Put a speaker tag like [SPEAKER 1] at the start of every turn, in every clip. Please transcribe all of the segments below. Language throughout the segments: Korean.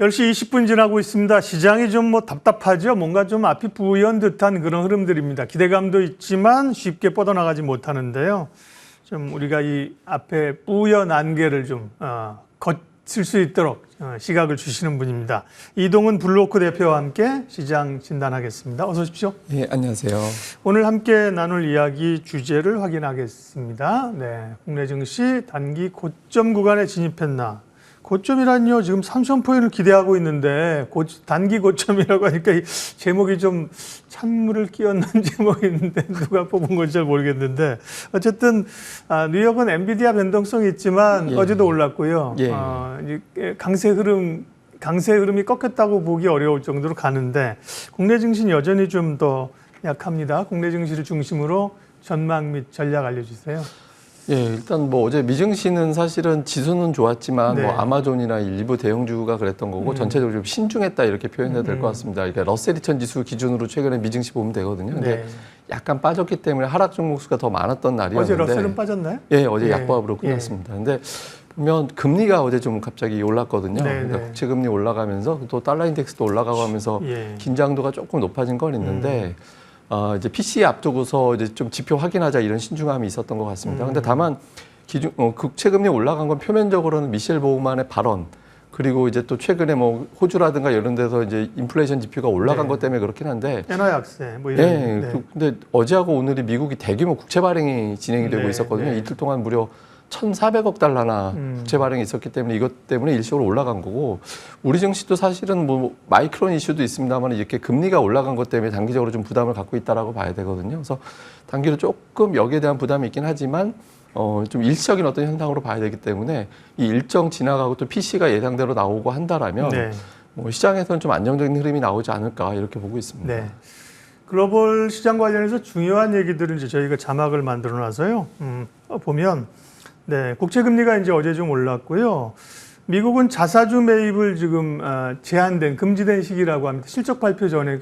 [SPEAKER 1] 10시 20분 지나고 있습니다. 시장이 좀 답답하죠. 뭔가 좀 앞이 부연 듯한 그런 흐름들입니다. 기대감도 있지만 쉽게 뻗어나가지 못하는데요. 좀 우리가 이 앞에 부연 안개를 좀 거칠 수 있도록 시각을 주시는 분입니다. 이동훈 블루오크 대표와 함께 시장 진단하겠습니다. 어서 오십시오.
[SPEAKER 2] 예, 안녕하세요. 오늘
[SPEAKER 1] 함께 나눌 이야기 주제를 확인하겠습니다. 네, 국내 증시 단기 고점 구간에 진입했나? 고점이란요, 지금 3,000포인트를 기대하고 있는데 단기 고점이라고 하니까 이 제목이 좀 찬물을 끼얹는 제목이 있는데 누가 뽑은 건지 잘 모르겠는데 어쨌든 뉴욕은 엔비디아 변동성이 있지만 어제도 올랐고요. 강세 흐름이 꺾였다고 보기 어려울 정도로 가는데 국내 증시는 여전히 좀 더 약합니다. 국내 증시를 중심으로 전망 및 전략 알려주세요.
[SPEAKER 2] 예, 일단 뭐 어제 미증시는 사실은 지수는 좋았지만 뭐 아마존이나 일부 대형주가 그랬던 거고 전체적으로 좀 신중했다 이렇게 표현해야 될 것 같습니다. 그러니까 러셀 2000 지수 기준으로 최근에 미증시 보면 되거든요. 근데 약간 빠졌기 때문에 하락 종목 수가 더 많았던 날이었는데
[SPEAKER 1] 어제 러셀은 빠졌나요?
[SPEAKER 2] 예, 어제 약보합으로 끝났습니다. 근데 보면 금리가 어제 좀 갑자기 올랐거든요. 그러니까 국채 금리 올라가면서 또 달러 인덱스도 올라가고 하면서 긴장도가 조금 높아진 건 있는데 이제 PC에 앞두고서 이제 좀 지표 확인하자 이런 신중함이 있었던 것 같습니다. 근데 다만 국채 금리 올라간 건 표면적으로는 미셸 보우만의 발언 그리고 이제 또 최근에 뭐 호주라든가 이런 데서 이제 인플레이션 지표가 올라간 것 때문에 그렇긴 한데
[SPEAKER 1] 엔화 약세 뭐 이런.
[SPEAKER 2] 근데 어제하고 오늘이 미국이 대규모 국채 발행이 진행이 되고 있었거든요. 이틀 동안 무려 1,400억 달러나 국채 발행이 있었기 때문에 이것 때문에 일시적으로 올라간 거고 우리 증시도 사실은 뭐 마이크론 이슈도 있습니다만 이렇게 금리가 올라간 것 때문에 단기적으로 좀 부담을 갖고 있다라고 봐야 되거든요. 그래서 단기로 조금 여기에 대한 부담이 있긴 하지만 좀 일시적인 어떤 현상으로 봐야 되기 때문에 이 일정 지나가고 또 PC가 예상대로 나오고 한다라면 뭐 시장에서는 좀 안정적인 흐름이 나오지 않을까 이렇게 보고 있습니다.
[SPEAKER 1] 네. 글로벌 시장 관련해서 중요한 얘기들을 이제 저희가 자막을 만들어 놔서요. 보면 국채 금리가 이제 어제 좀 올랐고요. 미국은 자사주 매입을 지금 제한된 금지된 시기라고 합니다. 실적 발표 전에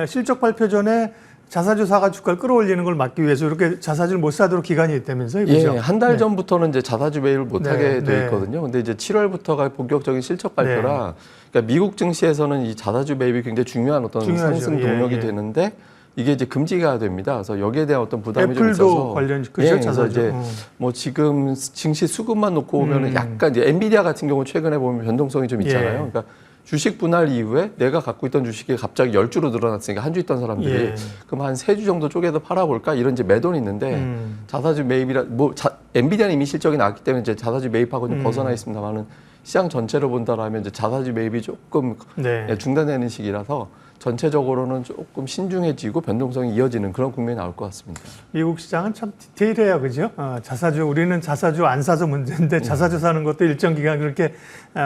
[SPEAKER 1] 실적 발표 전에 자사주사가 주가를 끌어올리는 걸 막기 위해서 이렇게 자사주를 못 사도록 기간이 있다면서요, 그죠?
[SPEAKER 2] 예, 한 달 전부터는 이제 자사주 매입을 못 하게 돼 있거든요. 근데 이제 7월부터가 본격적인 실적 발표라, 그러니까 미국 증시에서는 이 자사주 매입이 굉장히 중요한 어떤 상승 동력이 되는데. 이게 이제 금지가 됩니다. 그래서 여기에 대한 어떤 부담이 좀 있어서 그래서 이제 뭐 지금 증시 수급만 놓고 보면은 약간 이제 엔비디아 같은 경우 최근에 보면 변동성이 좀 있잖아요. 그러니까 주식 분할 이후에 내가 갖고 있던 주식이 갑자기 10주로 늘어났으니까 한 주 있던 사람들이 그럼 한 3주 정도 쪼개서 팔아볼까 이런 이제 매돈이 있는데 자사주 매입이라 엔비디아는 이미 실적이 나왔기 때문에 이제 자사주 매입하고 좀 벗어나 있습니다만은 시장 전체로 본다라면 이제 자사주 매입이 조금 중단되는 시기라서. 전체적으로는 조금 신중해지고 변동성이 이어지는 그런 국면이 나올 것 같습니다.
[SPEAKER 1] 미국 시장은 참 디테일해요, 그죠? 우리는 자사주 안 사서 문제인데 자사주 사는 것도 일정 기간 그렇게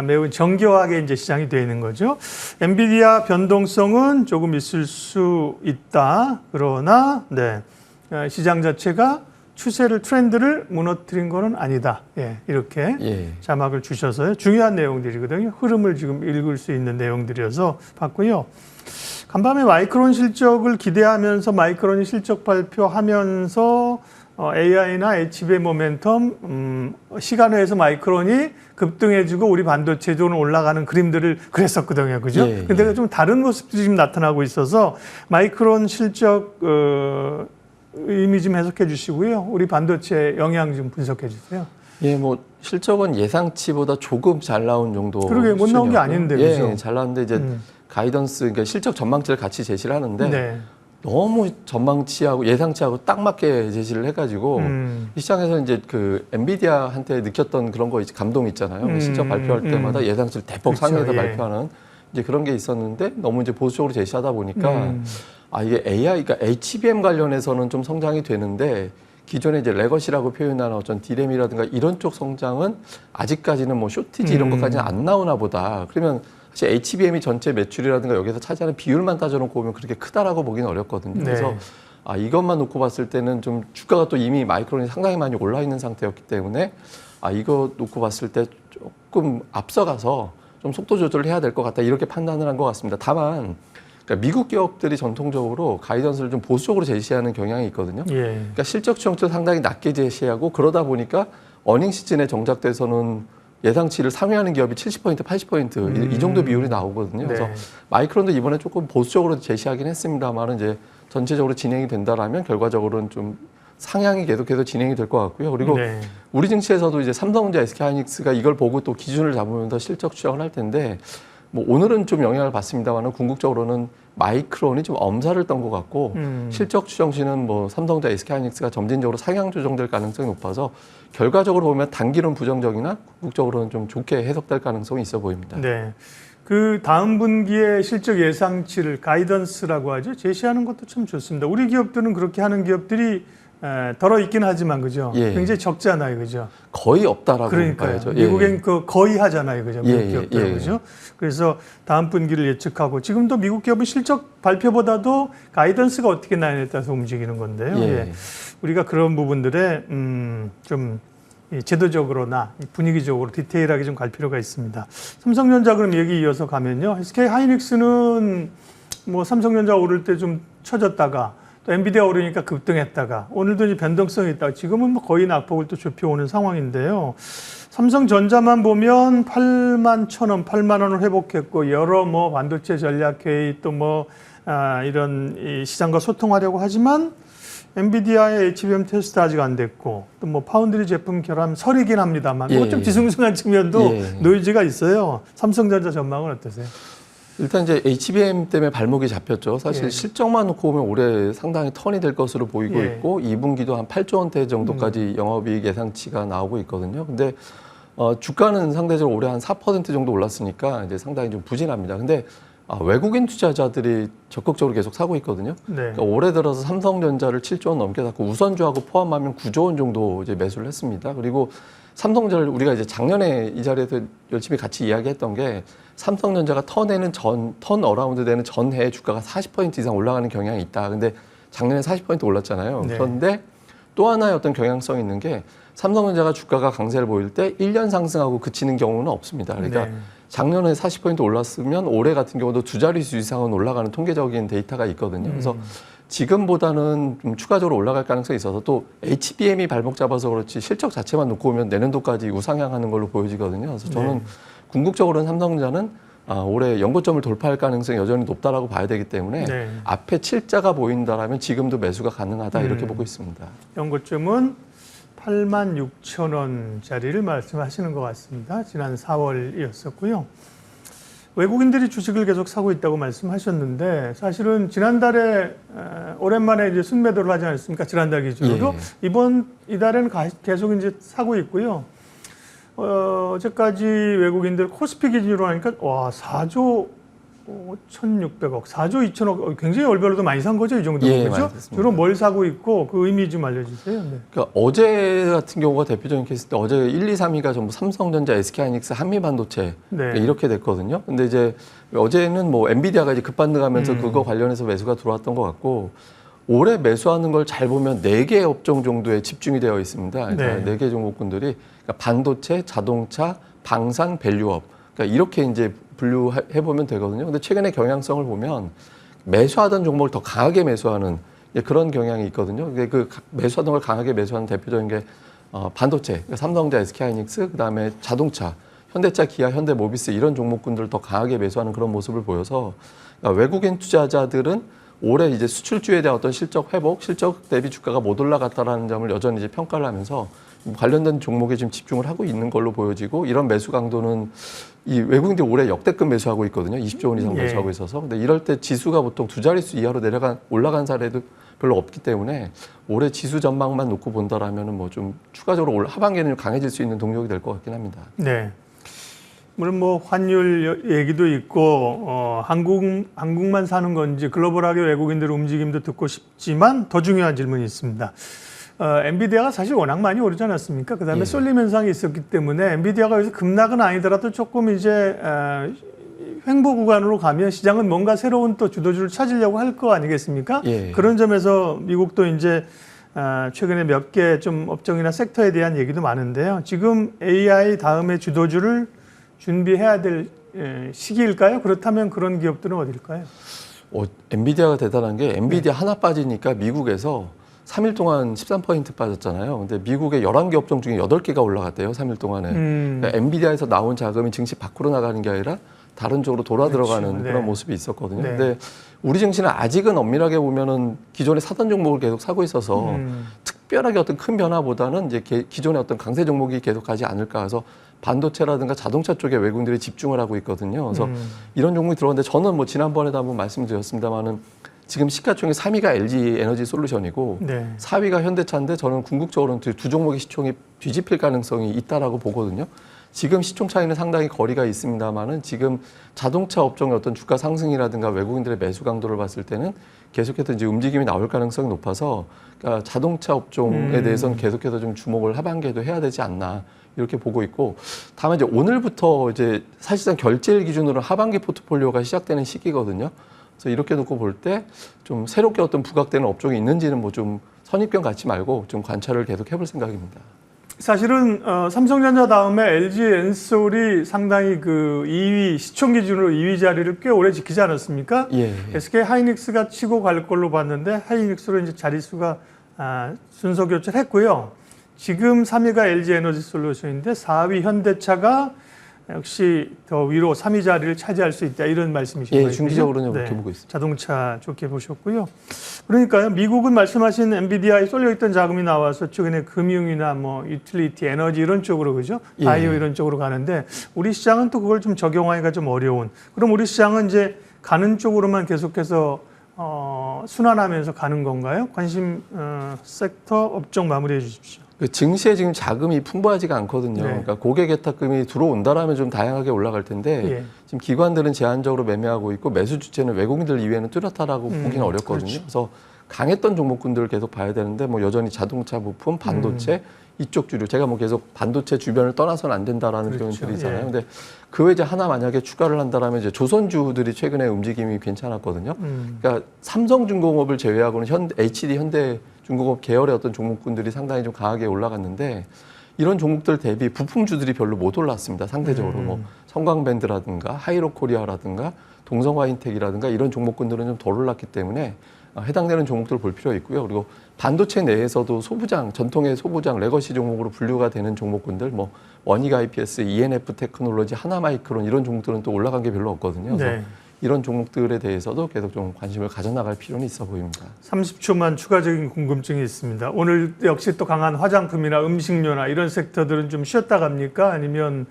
[SPEAKER 1] 매우 정교하게 이제 시장이 되어 있는 거죠. 엔비디아 변동성은 조금 있을 수 있다. 그러나 시장 자체가 트렌드를 무너뜨린 거는 아니다. 이렇게 자막을 주셔서요. 중요한 내용들이거든요. 흐름을 지금 읽을 수 있는 내용들이어서 봤고요. 간밤에 마이크론 실적을 기대하면서 마이크론이 실적 발표하면서 AI나 HB의 모멘텀, 시간외에서 마이크론이 급등해지고 우리 반도체 쪽으로 올라가는 그림들을 그랬었거든요. 그죠? 근데 좀 다른 모습들이 지금 나타나고 있어서 마이크론 실적 의미 좀 해석해 주시고요. 우리 반도체 영향 좀 분석해 주세요.
[SPEAKER 2] 예, 뭐 실적은 예상치보다 조금 잘 나온 정도.
[SPEAKER 1] 그러게 못 나온 게 아닌데, 그죠?
[SPEAKER 2] 잘 나왔는데 이제 가이던스, 그러니까 실적 전망치를 같이 제시를 하는데 너무 전망치하고 예상치하고 딱 맞게 제시를 해가지고 이 시장에서 이제 그 엔비디아한테 느꼈던 그런 거 감동 있잖아요. 실적 발표할 때마다 예상치를 대폭 상회해서 발표하는 이제 그런 게 있었는데 너무 이제 보수적으로 제시하다 보니까 이게 AI, 그러니까 HBM 관련해서는 좀 성장이 되는데. 기존에 이제 레거시라고 표현하는 어떤 디램이라든가 이런 쪽 성장은 아직까지는 뭐 쇼티지 이런 것까지는 안 나오나 보다. 그러면 사실 HBM이 전체 매출이라든가 여기서 차지하는 비율만 따져놓고 보면 그렇게 크다라고 보기는 어렵거든요. 그래서 이것만 놓고 봤을 때는 좀 주가가 또 이미 마이크론이 상당히 많이 올라 있는 상태였기 때문에 이거 놓고 봤을 때 조금 앞서가서 좀 속도 조절을 해야 될 것 같다 이렇게 판단을 한 것 같습니다. 다만 그러니까 미국 기업들이 전통적으로 가이던스를 좀 보수적으로 제시하는 경향이 있거든요. 그러니까 실적 추정치를 상당히 낮게 제시하고 그러다 보니까 어닝 시즌에 정작 돼서는 예상치를 상회하는 기업이 70%, 80% 이 정도 비율이 나오거든요. 그래서
[SPEAKER 1] 네.
[SPEAKER 2] 마이크론도 이번에 조금 보수적으로 제시하긴 했습니다만 이제 전체적으로 진행이 된다라면 결과적으로는 좀 상향이 계속해서 진행이 될 것 같고요. 그리고
[SPEAKER 1] 네.
[SPEAKER 2] 우리 증시에서도 이제 삼성전자, SK하이닉스가 이걸 보고 또 기준을 잡으면서 실적 추정을 할 텐데 뭐 오늘은 좀 영향을 받습니다만은 궁극적으로는 마이크론이 좀 엄살을 떤 것 같고 실적 추정시는 뭐 삼성전자, SK하이닉스가 점진적으로 상향 조정될 가능성이 높아서 결과적으로 보면 단기론 부정적이나 궁극적으로는 좀 좋게 해석될 가능성이 있어 보입니다.
[SPEAKER 1] 네. 그 다음 분기의 실적 예상치를 가이던스라고 하죠. 제시하는 것도 참 좋습니다. 우리 기업들은 그렇게 하는 기업들이 덜어 있긴 하지만 그죠.
[SPEAKER 2] 예.
[SPEAKER 1] 굉장히 적잖아요, 그죠.
[SPEAKER 2] 거의 없다라고
[SPEAKER 1] 그러니까요.
[SPEAKER 2] 봐야죠.
[SPEAKER 1] 미국엔 그 거의 하잖아요, 그죠. 미국
[SPEAKER 2] 예,
[SPEAKER 1] 기업들
[SPEAKER 2] 예.
[SPEAKER 1] 그죠. 그래서 다음 분기를 예측하고 지금도 미국 기업은 실적 발표보다도 가이던스가 어떻게 나냐에 따라서 움직이는 건데요.
[SPEAKER 2] 예.
[SPEAKER 1] 예. 우리가 그런 부분들에 좀 이 제도적으로나 분위기적으로 디테일하게 좀 갈 필요가 있습니다. 삼성전자 그럼 얘기 이어서 가면요. SK 하이닉스는 뭐 삼성전자 오를 때 좀 처졌다가 또 엔비디아 오르니까 급등했다가 오늘도 이제 변동성이 있다. 지금은 뭐 거의 낙폭을 또 좁혀오는 상황인데요. 삼성전자만 보면 8만 1,000원, 8만 원을 회복했고 여러 뭐 반도체 전략 회의 또 뭐 이런 이 시장과 소통하려고 하지만 엔비디아의 HBM 테스트 아직 안 됐고 또 뭐 파운드리 제품 결함 설이긴 합니다만 뭐 좀 뒤숭숭한 측면도 노이즈가 있어요. 삼성전자 전망은 어떠세요?
[SPEAKER 2] 일단 이제 HBM 때문에 발목이 잡혔죠. 사실
[SPEAKER 1] 예.
[SPEAKER 2] 실적만 놓고 보면 올해 상당히 턴이 될 것으로 보이고
[SPEAKER 1] 예.
[SPEAKER 2] 있고 2분기도 한 8조 원대 정도까지 영업이익 예상치가 나오고 있거든요. 근데 주가는 상대적으로 올해 한 4% 정도 올랐으니까 이제 상당히 좀 부진합니다. 근데 외국인 투자자들이 적극적으로 계속 사고 있거든요.
[SPEAKER 1] 네.
[SPEAKER 2] 그러니까 올해 들어서 삼성전자를 7조 원 넘게 샀고 우선주하고 포함하면 9조 원 정도 이제 매수를 했습니다. 그리고 삼성전자를 우리가 이제 작년에 이 자리에서 열심히 같이 이야기했던 게 삼성전자가 턴 어라운드 되는 전해에 주가가 40% 이상 올라가는 경향이 있다. 근데 작년에 40% 올랐잖아요.
[SPEAKER 1] 네.
[SPEAKER 2] 그런데 또 하나의 어떤 경향성이 있는 게 삼성전자가 주가가 강세를 보일 때 1년 상승하고 그치는 경우는 없습니다. 그러니까
[SPEAKER 1] 네.
[SPEAKER 2] 작년에 40% 올랐으면 올해 같은 경우도 두 자릿수 이상은 올라가는 통계적인 데이터가 있거든요. 그래서 지금보다는 좀 추가적으로 올라갈 가능성이 있어서 또 HBM이 발목 잡아서 그렇지 실적 자체만 놓고 보면 내년도까지 우상향하는 걸로 보여지거든요. 그래서 저는 궁극적으로는 삼성전자는 올해 연고점을 돌파할 가능성이 여전히 높다라고 봐야 되기 때문에 앞에 7자가 보인다라면 지금도 매수가 가능하다 이렇게 보고 있습니다.
[SPEAKER 1] 연고점은 86,000원짜리를 말씀하시는 것 같습니다. 지난 4월이었었고요. 외국인들이 주식을 계속 사고 있다고 말씀하셨는데 사실은 지난달에 오랜만에 이제 순매도를 하지 않았습니까? 지난달 기준으로 이달에는 계속 이제 사고 있고요. 어제까지 외국인들 코스피 기준으로 하니까 와 4조 5,600억, 4조 2천억 굉장히 월별로도 많이 산 거죠, 이 정도면 그렇죠? 주로 뭘 사고 있고 그 의미 좀 알려주세요. 네.
[SPEAKER 2] 그러니까 어제 같은 경우가 대표적인 케이스인데 어제 1, 2, 3위가 전부 삼성전자, SK하이닉스, 한미반도체 그러니까 이렇게 됐거든요. 근데 이제 어제는 뭐 엔비디아가 이제 급반등하면서 그거 관련해서 매수가 들어왔던 것 같고 올해 매수하는 걸 잘 보면 4개 업종 정도에 집중이 되어 있습니다. 그러니까 4개 종목군들이 그러니까 반도체, 자동차, 방산, 밸류업 그러니까 이렇게 이제 분류해 보면 되거든요. 근데 최근에 경향성을 보면 매수하던 종목을 더 강하게 매수하는 그런 경향이 있거든요. 그 매수하던 걸 강하게 매수하는 대표적인 게 반도체, 그러니까 삼성전자, SK하이닉스, 그다음에 자동차, 현대차, 기아, 현대모비스 이런 종목군들을 더 강하게 매수하는 그런 모습을 보여서 그러니까 외국인 투자자들은 올해 이제 수출주에 대한 어떤 실적 회복, 실적 대비 주가가 못 올라갔다라는 점을 여전히 이제 평가를 하면서 관련된 종목에 지금 집중을 하고 있는 걸로 보여지고 이런 매수 강도는 이 외국인들이 올해 역대급 매수하고 있거든요. 20조 원 이상 매수하고 있어서. 근데 이럴 때 지수가 보통 두 자릿수 이하로 올라간 사례도 별로 없기 때문에 올해 지수 전망만 놓고 본다라면은 뭐 좀 추가적으로 하반기에는 강해질 수 있는 동력이 될 것 같긴 합니다.
[SPEAKER 1] 네. 물론 뭐 환율 얘기도 있고 한국만 사는 건지 글로벌하게 외국인들 움직임도 듣고 싶지만 더 중요한 질문이 있습니다. 엔비디아가 사실 워낙 많이 오르지 않았습니까? 그다음에 쏠림 현상이 있었기 때문에 엔비디아가 여기서 급락은 아니더라도 조금 이제 횡보 구간으로 가면 시장은 뭔가 새로운 또 주도주를 찾으려고 할 거 아니겠습니까? 그런 점에서 미국도 이제 최근에 몇 개 좀 업종이나 섹터에 대한 얘기도 많은데요. 지금 AI 다음에 주도주를 준비해야 될 시기일까요? 그렇다면 그런 기업들은 어딜까요?
[SPEAKER 2] 엔비디아가 대단한 게 엔비디아 하나 빠지니까 미국에서 3일 동안 13% 빠졌잖아요. 근데 미국의 11개 업종 중에 8개가 올라갔대요. 3일 동안에. 그러니까 엔비디아에서 나온 자금이 증시 밖으로 나가는 게 아니라 다른 쪽으로 돌아 들어가는
[SPEAKER 1] 그렇죠.
[SPEAKER 2] 그런
[SPEAKER 1] 네.
[SPEAKER 2] 모습이 있었거든요.
[SPEAKER 1] 네.
[SPEAKER 2] 근데 우리 증시는 아직은 엄밀하게 보면은 기존에 사던 종목을 계속 사고 있어서 특별하게 어떤 큰 변화보다는 이제 기존의 어떤 강세 종목이 계속 가지 않을까 해서 반도체라든가 자동차 쪽에 외국인들이 집중을 하고 있거든요. 그래서 이런 종목이 들어왔는데 저는 뭐 지난번에도 한번 말씀드렸습니다만은 지금 시가총액 3위가 LG 에너지 솔루션이고
[SPEAKER 1] 네.
[SPEAKER 2] 4위가 현대차인데 저는 궁극적으로는 두 종목의 시총이 뒤집힐 가능성이 있다라고 보거든요. 지금 시총 차이는 상당히 거리가 있습니다만은 지금 자동차 업종의 어떤 주가 상승이라든가 외국인들의 매수 강도를 봤을 때는 계속해서 이제 움직임이 나올 가능성이 높아서 그러니까 자동차 업종에 대해서는 계속해서 좀 주목을 하반기에도 해야 되지 않나 이렇게 보고 있고 다만 이제 오늘부터 이제 사실상 결제일 기준으로 하반기 포트폴리오가 시작되는 시기거든요. 그래서 이렇게 놓고 볼 때 좀 새롭게 어떤 부각되는 업종이 있는지는 뭐 좀 선입견 갖지 말고 좀 관찰을 계속 해볼 생각입니다.
[SPEAKER 1] 사실은 삼성전자 다음에 LG 엔솔이 상당히 그 2위 시총 기준으로 2위 자리를 꽤 오래 지키지 않았습니까?
[SPEAKER 2] 예.
[SPEAKER 1] SK 하이닉스가 치고 갈 걸로 봤는데 하이닉스로 이제 자릿수가 순서 교체를 했고요. 지금 3위가 LG 에너지 솔루션인데 4위 현대차가 역시 더 위로 3위 자리를 차지할 수 있다 이런 말씀이신 거예요.
[SPEAKER 2] 예, 중기적으로는 그렇게 보고 있습니다.
[SPEAKER 1] 자동차 좋게 보셨고요. 그러니까요, 미국은 말씀하신 엔비디아에 쏠려있던 자금이 나와서 최근에 금융이나 뭐 유틸리티, 에너지 이런 쪽으로 그죠?
[SPEAKER 2] 예.
[SPEAKER 1] 바이오 이런 쪽으로 가는데 우리 시장은 또 그걸 좀 적용하기가 좀 어려운. 그럼 우리 시장은 이제 가는 쪽으로만 계속해서 순환하면서 가는 건가요? 관심 섹터 업종 마무리해 주십시오.
[SPEAKER 2] 그 증시에 지금 자금이 풍부하지가 않거든요.
[SPEAKER 1] 네.
[SPEAKER 2] 그러니까 고객 예탁금이 들어온다라면 좀 다양하게 올라갈 텐데
[SPEAKER 1] 예.
[SPEAKER 2] 지금 기관들은 제한적으로 매매하고 있고 매수 주체는 외국인들 이외에는 뚜렷하다고 보기는 어렵거든요.
[SPEAKER 1] 그렇죠.
[SPEAKER 2] 그래서 강했던 종목군들을 계속 봐야 되는데 뭐 여전히 자동차 부품, 반도체 이쪽 주류 제가 뭐 계속 반도체 주변을 떠나서는 안 된다라는
[SPEAKER 1] 그렇죠.
[SPEAKER 2] 표현들이잖아요.
[SPEAKER 1] 예.
[SPEAKER 2] 근데 그 외에 이제 하나 만약에 추가를 한다라면 이제 조선주들이 최근에 움직임이 괜찮았거든요. 그러니까 삼성중공업을 제외하고는 HD 현대중공업 계열의 어떤 종목군들이 상당히 좀 강하게 올라갔는데 이런 종목들 대비 부품주들이 별로 못 올랐습니다. 상대적으로 뭐 성광밴드라든가 하이로코리아라든가 동성화인텍이라든가 이런 종목군들은 좀 덜 올랐기 때문에 해당되는 종목들을 볼 필요가 있고요. 그리고 반도체 내에서도 소부장, 전통의 소부장, 레거시 종목으로 분류가 되는 종목군들, 뭐 원익 IPS, ENF 테크놀로지, 하나마이크론 이런 종목들은 또 올라간 게 별로 없거든요. 그래서
[SPEAKER 1] 네.
[SPEAKER 2] 이런 종목들에 대해서도 계속 좀 관심을 가져나갈 필요는 있어 보입니다.
[SPEAKER 1] 30초만 추가적인 궁금증이 있습니다. 오늘 역시 또 강한 화장품이나 음식료나 이런 섹터들은 좀 쉬었다 갑니까? 아니면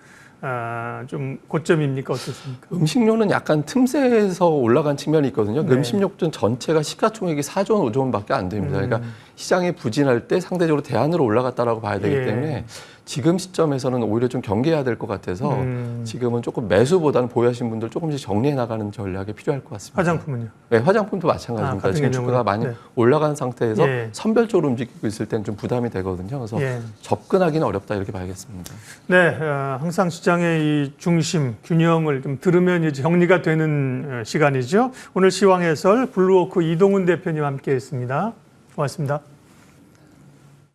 [SPEAKER 1] 좀 고점입니까? 어떻습니까?
[SPEAKER 2] 음식료는 약간 틈새에서 올라간 측면이 있거든요.
[SPEAKER 1] 네.
[SPEAKER 2] 음식료 전체가 시가총액이 4조 5조 원밖에 안 됩니다. 그러니까 시장이 부진할 때 상대적으로 대안으로 올라갔다라고 봐야 되기
[SPEAKER 1] 예.
[SPEAKER 2] 때문에 지금 시점에서는 오히려 좀 경계해야 될 것 같아서 지금은 조금 매수보다는 보유하신 분들 조금씩 정리해 나가는 전략이 필요할 것 같습니다.
[SPEAKER 1] 화장품은요?
[SPEAKER 2] 네, 화장품도 마찬가지입니다.
[SPEAKER 1] 같은
[SPEAKER 2] 지금
[SPEAKER 1] 개념으로?
[SPEAKER 2] 주가가 많이
[SPEAKER 1] 네.
[SPEAKER 2] 올라간 상태에서
[SPEAKER 1] 예.
[SPEAKER 2] 선별적으로 움직이고 있을 때는 좀 부담이 되거든요. 그래서
[SPEAKER 1] 예.
[SPEAKER 2] 접근하기는 어렵다 이렇게 봐야겠습니다.
[SPEAKER 1] 네, 항상 시장의 이 중심, 균형을 좀 들으면 이제 정리가 되는 시간이죠. 오늘 시황해설 블루워크 이동훈 대표님 함께했습니다. 고맙습니다.